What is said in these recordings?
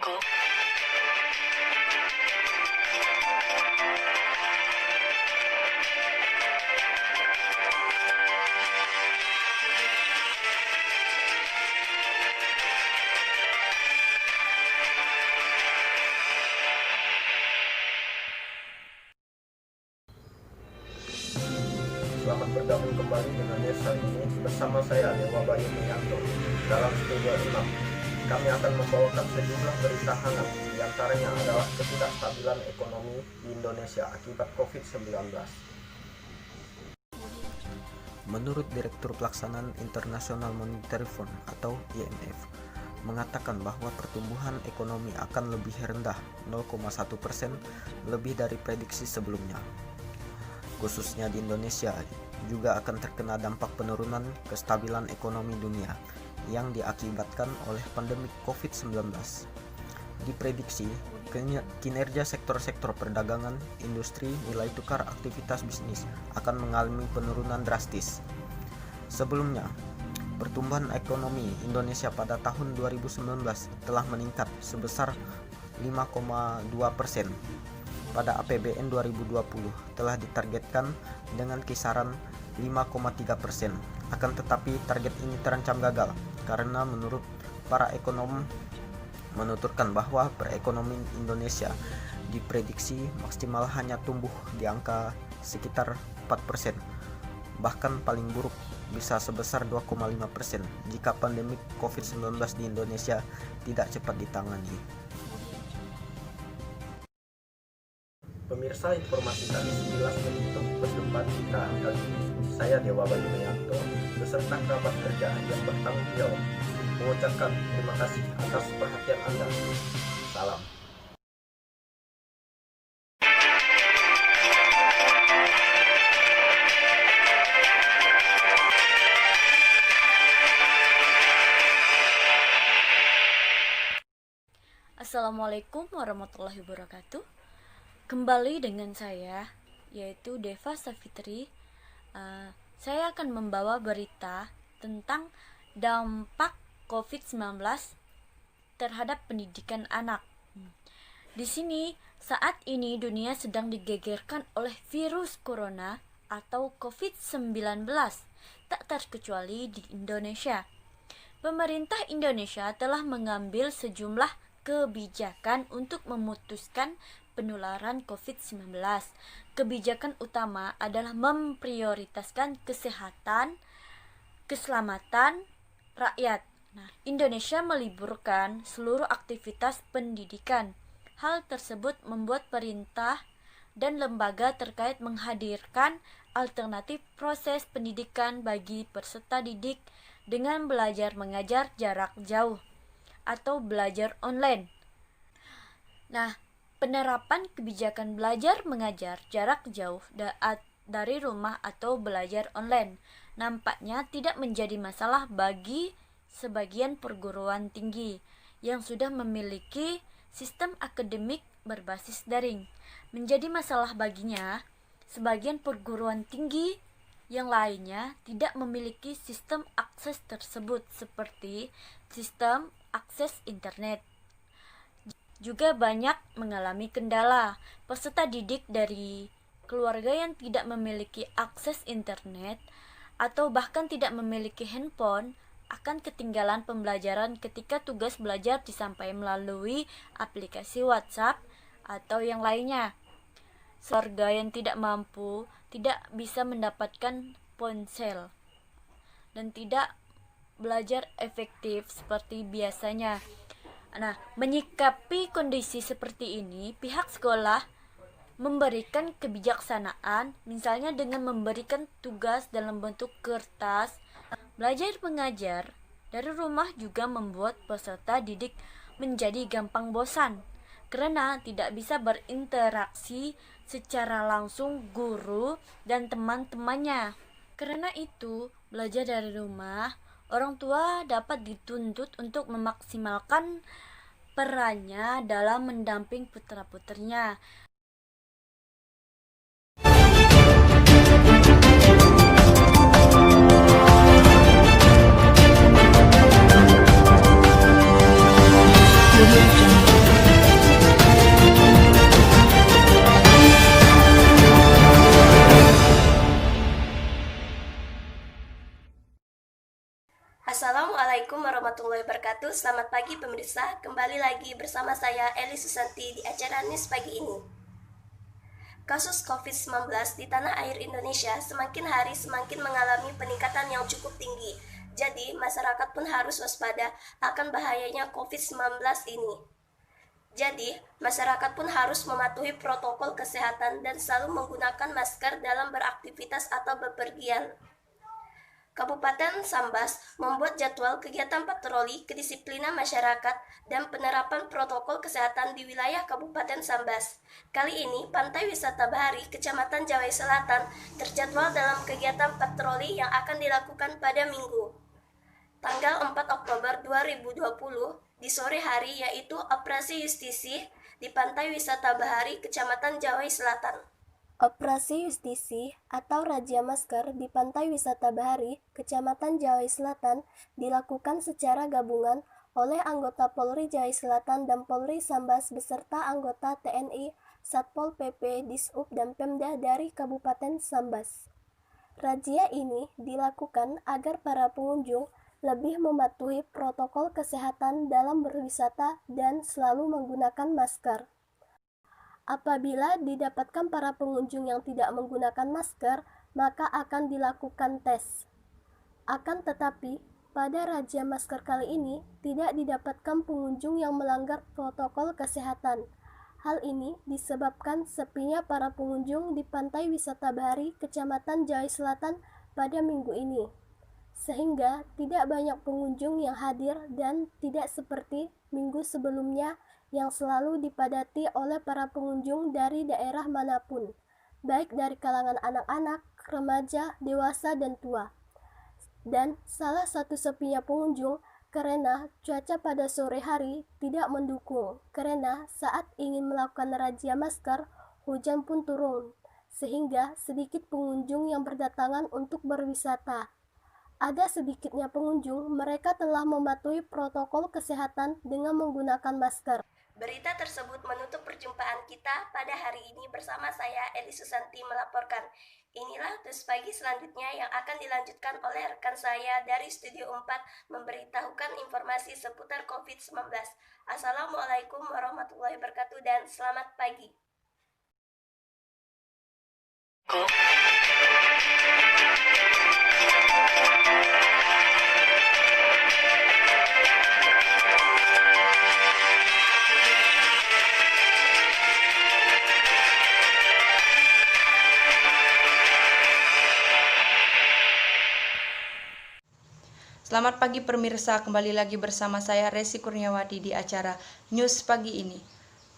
denganku? Selamat bergabung kembali dengan Desa ini bersama saya Dewa Bayu Miyanto. Dalam Studio 6, kami akan membawakan sejumlah berita hangat, diantaranya adalah ketidakstabilan ekonomi di Indonesia akibat COVID-19. Menurut Direktur Pelaksanaan International Monetary Fund atau IMF, mengatakan bahwa pertumbuhan ekonomi akan lebih rendah 0,1% lebih dari prediksi sebelumnya. Khususnya di Indonesia juga akan terkena dampak penurunan kestabilan ekonomi dunia yang diakibatkan oleh pandemi COVID-19. Diprediksi, kinerja sektor-sektor perdagangan, industri, nilai tukar, aktivitas bisnis akan mengalami penurunan drastis. Sebelumnya, pertumbuhan ekonomi Indonesia pada tahun 2019 telah meningkat sebesar 5,2%. Pada APBN 2020 telah ditargetkan dengan kisaran 5,3%. Akan tetapi target ini terancam gagal karena menurut para ekonom menuturkan bahwa perekonomian Indonesia diprediksi maksimal hanya tumbuh di angka sekitar 4%. Bahkan paling buruk bisa sebesar 2,5% jika pandemi COVID-19 di Indonesia tidak cepat ditangani. Pemirsa, informasi tadi sekilas menutup perjumpaan kita kali ini. Saya Dewa Bayu Miyanto beserta kerabat kerja yang bertanggung jawab mengucapkan terima kasih atas perhatian Anda. Salam. Assalamualaikum warahmatullahi wabarakatuh. Kembali dengan saya, yaitu Deva Savitri. Saya akan membawa berita tentang dampak COVID-19 terhadap pendidikan anak. Di sini, saat ini dunia sedang digegerkan oleh virus corona atau COVID-19, tak terkecuali di Indonesia. Pemerintah Indonesia telah mengambil sejumlah kebijakan untuk memutuskan penularan COVID-19. Kebijakan utama adalah memprioritaskan kesehatan, keselamatan rakyat. Indonesia meliburkan seluruh aktivitas pendidikan. Hal tersebut membuat pemerintah dan lembaga terkait menghadirkan alternatif proses pendidikan bagi peserta didik dengan belajar mengajar jarak jauh atau belajar online. Penerapan kebijakan belajar mengajar jarak jauh dari rumah atau belajar online nampaknya tidak menjadi masalah bagi sebagian perguruan tinggi yang sudah memiliki sistem akademik berbasis daring. Menjadi masalah baginya sebagian perguruan tinggi yang lainnya tidak memiliki sistem akses tersebut seperti sistem akses internet. Juga banyak mengalami kendala. Peserta didik dari keluarga yang tidak memiliki akses internet atau bahkan tidak memiliki handphone akan ketinggalan pembelajaran ketika tugas belajar disampaikan melalui aplikasi WhatsApp atau yang lainnya. Keluarga yang tidak mampu tidak bisa mendapatkan ponsel dan tidak belajar efektif seperti biasanya. Menyikapi kondisi seperti ini, pihak sekolah memberikan kebijaksanaan, misalnya dengan memberikan tugas dalam bentuk kertas. Belajar mengajar dari rumah juga membuat peserta didik menjadi gampang bosan karena tidak bisa berinteraksi secara langsung guru dan teman-temannya. Karena itu, belajar dari rumah, orang tua dapat dituntut untuk memaksimalkan perannya dalam mendamping putra-putrinya. Audio Jungle. Assalamualaikum warahmatullahi wabarakatuh. Selamat pagi pemirsa. Kembali lagi bersama saya Eli Susanti di acara News pagi ini. Kasus COVID-19 di tanah air Indonesia semakin hari semakin mengalami peningkatan yang cukup tinggi. Jadi masyarakat pun harus waspada akan bahayanya COVID-19 ini. Jadi, masyarakat pun harus mematuhi protokol kesehatan dan selalu menggunakan masker dalam beraktivitas atau bepergian. Kabupaten Sambas membuat jadwal kegiatan patroli kedisiplinan masyarakat dan penerapan protokol kesehatan di wilayah Kabupaten Sambas. Kali ini, Pantai Wisata Bahari, Kecamatan Jawai Selatan, terjadwal dalam kegiatan patroli yang akan dilakukan pada Minggu, tanggal 4 Oktober 2020, di sore hari, yaitu operasi justisi di Pantai Wisata Bahari, Kecamatan Jawai Selatan. Operasi Justisi atau Razia Masker di Pantai Wisata Bahari, Kecamatan Jawai Selatan dilakukan secara gabungan oleh anggota Polri Jawai Selatan dan Polri Sambas beserta anggota TNI, Satpol PP, Dishub, dan Pemda dari Kabupaten Sambas. Razia ini dilakukan agar para pengunjung lebih mematuhi protokol kesehatan dalam berwisata dan selalu menggunakan masker. Apabila didapatkan para pengunjung yang tidak menggunakan masker, maka akan dilakukan tes. Akan tetapi, pada razia masker kali ini tidak didapatkan pengunjung yang melanggar protokol kesehatan. Hal ini disebabkan sepinya para pengunjung di Pantai Wisata Bahari, Kecamatan Jawai Selatan pada minggu ini. Sehingga tidak banyak pengunjung yang hadir dan tidak seperti minggu sebelumnya yang selalu dipadati oleh para pengunjung dari daerah manapun, baik dari kalangan anak-anak, remaja, dewasa, dan tua. Dan salah satu sepinya pengunjung karena cuaca pada sore hari tidak mendukung, karena saat ingin melakukan razia masker, hujan pun turun, sehingga sedikit pengunjung yang berdatangan untuk berwisata. Ada sedikitnya pengunjung, mereka telah mematuhi protokol kesehatan dengan menggunakan masker. Berita tersebut menutup perjumpaan kita pada hari ini bersama saya Eli Susanti melaporkan. Inilah News Pagi selanjutnya yang akan dilanjutkan oleh rekan saya dari Studio 4 memberitahukan informasi seputar COVID-19. Assalamualaikum warahmatullahi wabarakatuh dan selamat pagi. Selamat pagi pemirsa, kembali lagi bersama saya Resi Kurniawati di acara News Pagi ini.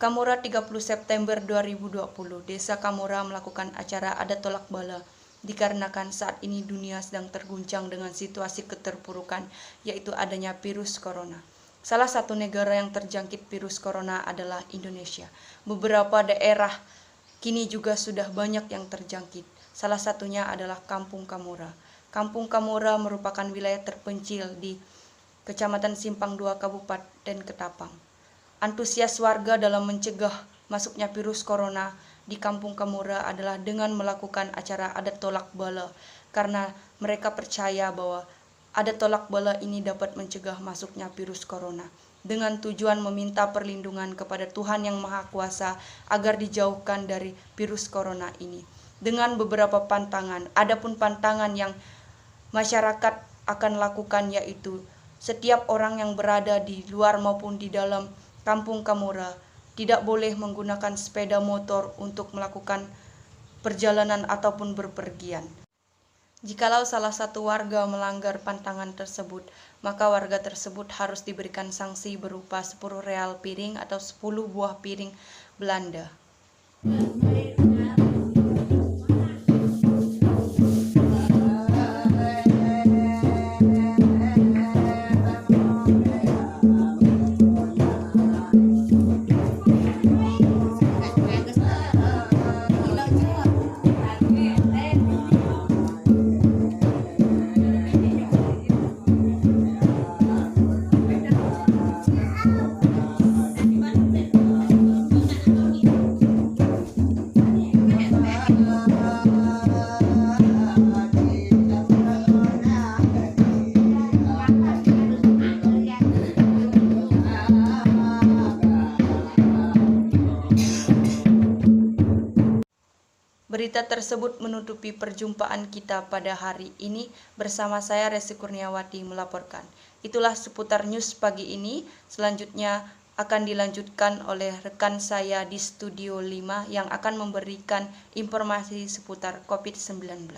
Kamura 30 September 2020, Desa Kamura melakukan acara adat tolak bala dikarenakan saat ini dunia sedang terguncang dengan situasi keterpurukan, yaitu adanya virus corona. Salah satu negara yang terjangkit virus corona adalah Indonesia. Beberapa daerah kini juga sudah banyak yang terjangkit. Salah satunya adalah Kampung Kamura. Kampung Kamura merupakan wilayah terpencil di Kecamatan Simpang 2 Kabupaten Ketapang. Antusias warga dalam mencegah masuknya virus corona di Kampung Kamura adalah dengan melakukan acara adat tolak bala, karena mereka percaya bahwa adat tolak bala ini dapat mencegah masuknya virus corona, dengan tujuan meminta perlindungan kepada Tuhan Yang Maha Kuasa agar dijauhkan dari virus corona ini. Dengan beberapa pantangan, adapun pantangan yang masyarakat akan lakukan yaitu setiap orang yang berada di luar maupun di dalam Kampung Kamura tidak boleh menggunakan sepeda motor untuk melakukan perjalanan ataupun berpergian. Jikalau salah satu warga melanggar pantangan tersebut, maka warga tersebut harus diberikan sanksi berupa 10 real piring atau 10 buah piring Belanda. Berita tersebut menutupi perjumpaan kita pada hari ini. Bersama saya Resi Kurniawati melaporkan. Itulah seputar news pagi ini. Selanjutnya akan dilanjutkan oleh rekan saya di Studio 5 yang akan memberikan informasi seputar COVID-19.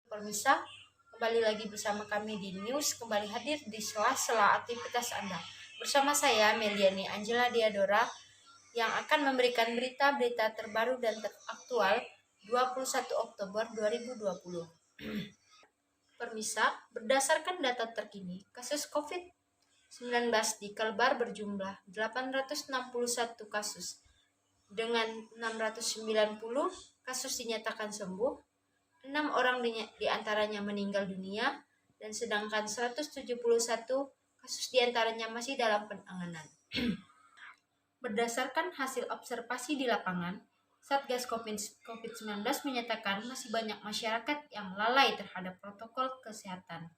Pemirsa, kembali lagi bersama kami di News, kembali hadir di sela-sela aktivitas Anda. Bersama saya, Meliani Angela Diadora, yang akan memberikan berita-berita terbaru dan teraktual 21 Oktober 2020. Pemirsa, berdasarkan data terkini, kasus COVID-19 di Kalbar berjumlah 861 kasus, dengan 690 kasus dinyatakan sembuh, 6 orang diantaranya meninggal dunia, dan sedangkan 171 kasus diantaranya masih dalam penanganan. Berdasarkan hasil observasi di lapangan, Satgas COVID-19 menyatakan masih banyak masyarakat yang lalai terhadap protokol kesehatan.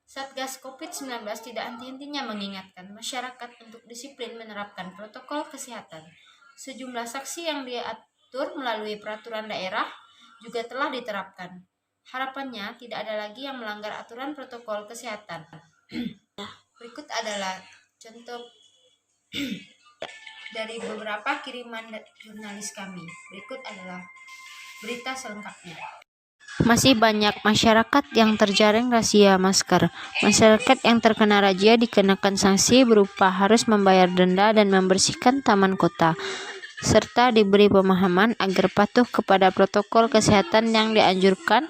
Satgas COVID-19 tidak henti-hentinya mengingatkan masyarakat untuk disiplin menerapkan protokol kesehatan. Sejumlah sanksi yang diatur melalui peraturan daerah juga telah diterapkan. Harapannya tidak ada lagi yang melanggar aturan protokol kesehatan. Berikut adalah contoh dari beberapa kiriman jurnalis kami. Berikut adalah berita selengkapnya. Masih banyak masyarakat yang terjaring razia masker. Masyarakat yang terkena razia dikenakan sanksi berupa harus membayar denda dan membersihkan taman kota, serta diberi pemahaman agar patuh kepada protokol kesehatan yang dianjurkan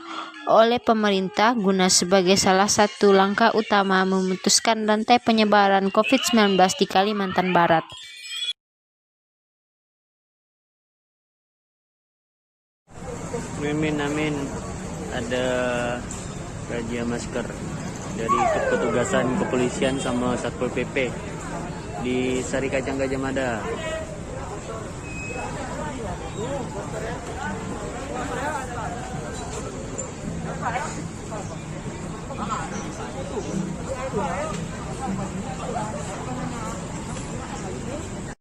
oleh pemerintah guna sebagai salah satu langkah utama memutuskan rantai penyebaran COVID-19 di Kalimantan Barat. Amin. Ada razia masker dari petugasan kepolisian sama Satpol PP di Sari Kacang Gajah Mada.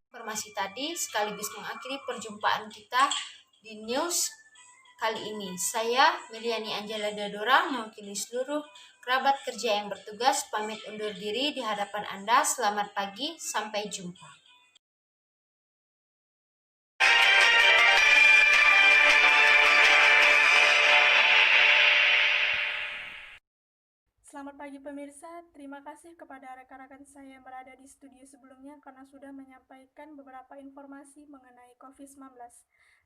Informasi tadi sekaligus mengakhiri perjumpaan kita di news kali ini. Saya, Meliani Angela Diadora, mewakili seluruh kerabat kerja yang bertugas, pamit undur diri di hadapan Anda. Selamat pagi, sampai jumpa. Selamat pagi pemirsa, terima kasih kepada rekan-rekan saya yang berada di studio sebelumnya karena sudah menyampaikan beberapa informasi mengenai COVID-19.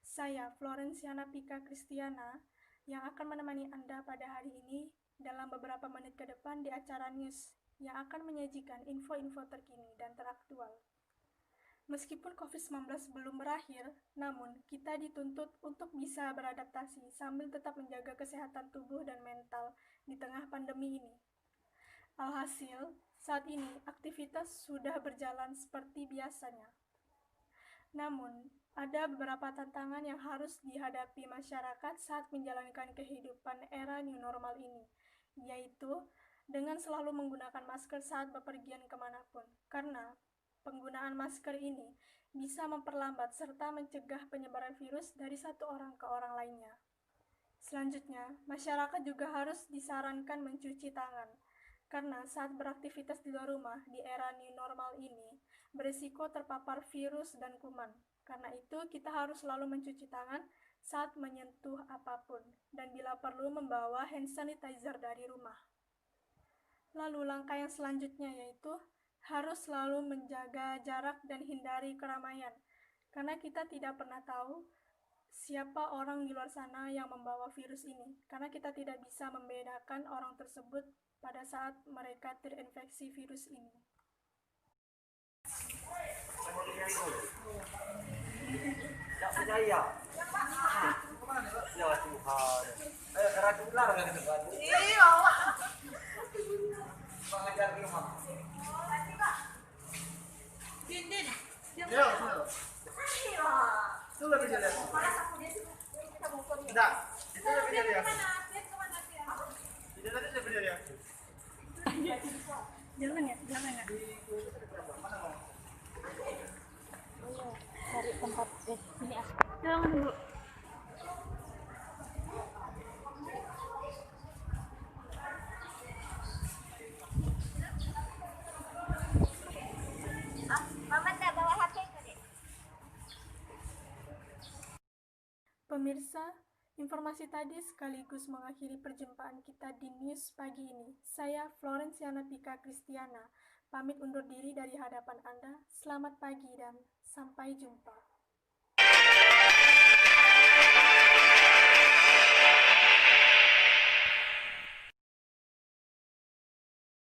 Saya, Florenciana Pika Kristiana, yang akan menemani Anda pada hari ini dalam beberapa menit ke depan di acara news yang akan menyajikan info-info terkini dan teraktual. Meskipun COVID-19 belum berakhir, namun kita dituntut untuk bisa beradaptasi sambil tetap menjaga kesehatan tubuh dan mental di tengah pandemi ini. Alhasil, saat ini aktivitas sudah berjalan seperti biasanya. Namun, ada beberapa tantangan yang harus dihadapi masyarakat saat menjalankan kehidupan era new normal ini, yaitu dengan selalu menggunakan masker saat bepergian kemanapun, karena penggunaan masker ini bisa memperlambat serta mencegah penyebaran virus dari satu orang ke orang lainnya. Selanjutnya, masyarakat juga harus disarankan mencuci tangan, karena saat beraktivitas di luar rumah di era new normal ini, berisiko terpapar virus dan kuman. Karena itu, kita harus selalu mencuci tangan saat menyentuh apapun, dan bila perlu membawa hand sanitizer dari rumah. Lalu langkah yang selanjutnya yaitu harus selalu menjaga jarak dan hindari keramaian, karena kita tidak pernah tahu siapa orang di luar sana yang membawa virus ini, karena kita tidak bisa membedakan orang tersebut pada saat mereka terinfeksi virus ini. Pemirsa, informasi tadi sekaligus mengakhiri perjumpaan kita di news pagi ini. Saya Florenciana Pika Kristiana, pamit undur diri dari hadapan Anda. Selamat pagi dan sampai jumpa.